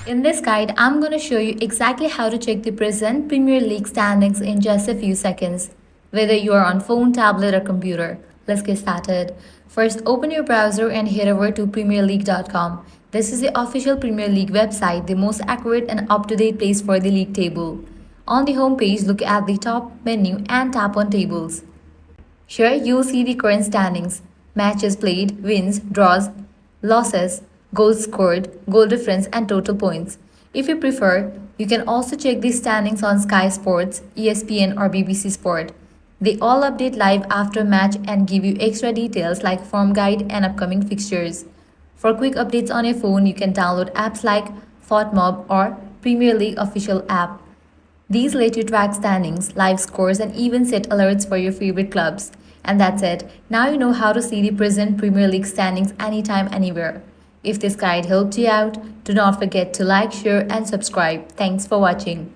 In this guide, I'm going to show you exactly how to check the present Premier League standings in just a few seconds, whether you are on phone, tablet, or computer. Let's get started. First, open your browser and head over to premierleague.com. This is the official Premier League website, the most accurate and up-to-date place for the league table. On the home page, look at the top menu and tap on Tables. Here you'll see the current standings, matches played, wins, draws, losses, goals scored, goal difference, and total points. If you prefer, you can also check the standings on Sky Sports, ESPN, or BBC Sport. They all update live after match and give you extra details like form guide and upcoming fixtures. For quick updates on your phone, you can download apps like FOTMob or Premier League official app. These let you track standings, live scores, and even set alerts for your favorite clubs. And that's it. Now you know how to see the present Premier League standings anytime, anywhere. If this guide helped you out, do not forget to like, share, and subscribe. Thanks for watching.